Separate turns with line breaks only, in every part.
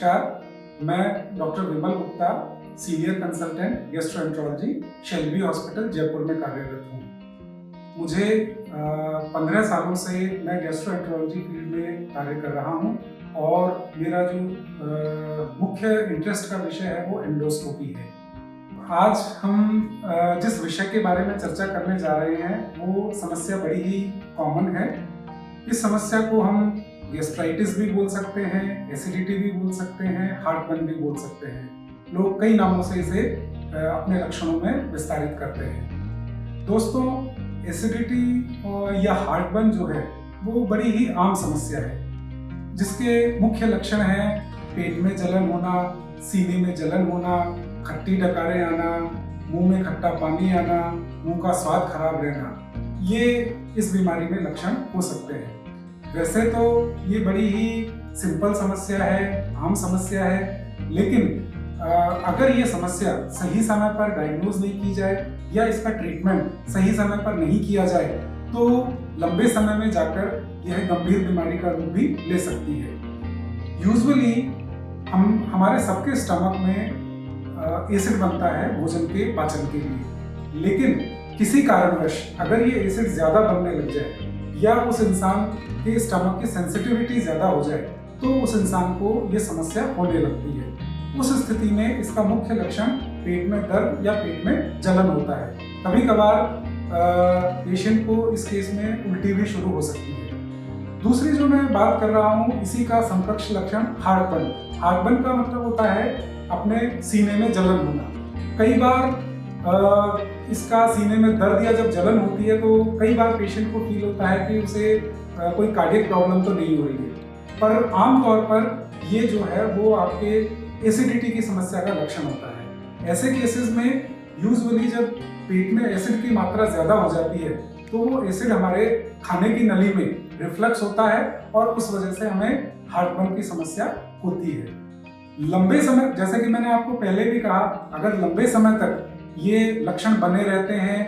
नमस्कार, मैं doctor Vimal Gupta, senior consultant gastroenterology, Shalby hospital Jaipur में कार्यरत हूँ। मुझे 15 सालों से मैं गैस्ट्रोएंटरोलॉजी फील्ड में कार्य कर रहा हूँ और मेरा जो मुख्य इंटरेस्ट का विषय है वो एंडोस्कोपी है। आज हम जिस विषय के बारे में चर्चा करने जा रहे हैं वो समस्या बड़ी ही कॉमन है। इस समस्या को हम गैस्ट्राइटिस भी बोल सकते हैं, एसिडिटी भी बोल सकते हैं, हार्टबर्न भी बोल सकते हैं। लोग कई नामों से इसे अपने लक्षणों में विस्तारित करते हैं। दोस्तों, एसिडिटी या हार्टबर्न जो है वो बड़ी ही आम समस्या है, जिसके मुख्य लक्षण हैं पेट में जलन होना, सीने में जलन होना, खट्टी डकारें आना, मुंह में खट्टा पानी आना, मुंह का स्वाद खराब रहना। ये इस बीमारी में लक्षण हो सकते हैं। वैसे तो ये बड़ी ही सिंपल समस्या है, आम समस्या है, लेकिन अगर ये समस्या सही समय पर डायग्नोज नहीं की जाए या इसका ट्रीटमेंट सही समय पर नहीं किया जाए तो लंबे समय में जाकर यह गंभीर बीमारी का रूप भी ले सकती है। यूजुअली हमारे सबके स्टमक में एसिड बनता है भोजन के पाचन के लिए, लेकिन किसी कारणवश अगर ये एसिड ज्यादा बनने लग जाए या उस इंसान के स्टमक की सेंसिटिविटी ज्यादा हो जाए तो उस इंसान को ये समस्या होने लगती है। उस स्थिति में इसका मुख्य लक्षण पेट में दर्द या पेट में जलन होता है। कभी कभार पेशेंट को इस केस में उल्टी भी शुरू हो सकती है। दूसरी जो मैं बात कर रहा हूँ, इसी का समकक्ष लक्षण हार्टबर्न। हार्टबर्न का मतलब होता है अपने सीने में जलन होना। कई बार इसका सीने में दर्द या जब जलन होती है तो कई बार पेशेंट को फील होता है कि उसे कोई कार्डियक प्रॉब्लम तो नहीं हो रही है, पर आमतौर पर ये जो है वो आपके एसिडिटी की समस्या का लक्षण होता है। ऐसे केसेस में यूजुअली जब पेट में एसिड की मात्रा ज्यादा हो जाती है तो वो एसिड हमारे खाने की नली में रिफ्लक्स होता है और उस वजह से हमें हार्टबर्न की समस्या होती है। लंबे समय, जैसे कि मैंने आपको पहले भी कहा, अगर लंबे समय तक ये लक्षण बने रहते हैं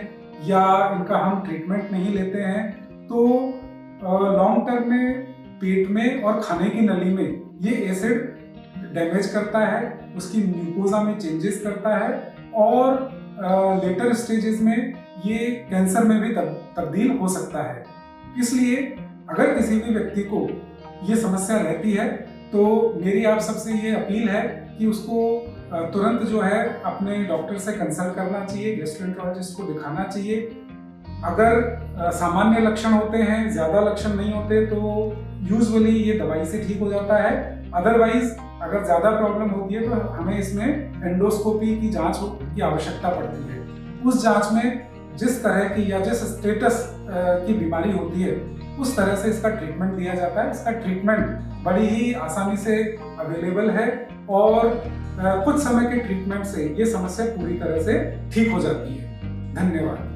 या इनका हम ट्रीटमेंट नहीं लेते हैं तो लॉन्ग टर्म में पेट में और खाने की नली में ये एसिड डैमेज करता है, उसकी म्यूकोजा में चेंजेस करता है और लेटर स्टेजेस में ये कैंसर में भी तब्दील हो सकता है। इसलिए अगर किसी भी व्यक्ति को ये समस्या रहती है तो मेरी आप सबसे ये अपील है कि उसको तुरंत जो है अपने डॉक्टर से कंसल्ट करना चाहिए, गैस्ट्रोएंटरोलॉजिस्ट को दिखाना चाहिए। अगर सामान्य लक्षण होते हैं, ज्यादा लक्षण नहीं होते तो यूजुअली ये दवाई से ठीक हो जाता है। अदरवाइज अगर ज्यादा प्रॉब्लम होती है तो हमें इसमें एंडोस्कोपी की जांच की आवश्यकता पड़ती है। उस जांच में जिस तरह की या जिस स्टेटस की बीमारी होती है उस तरह से इसका ट्रीटमेंट दिया जाता है। इसका ट्रीटमेंट बड़ी ही आसानी से अवेलेबल है और कुछ समय के ट्रीटमेंट से ये समस्या पूरी तरह से ठीक हो जाती है। धन्यवाद।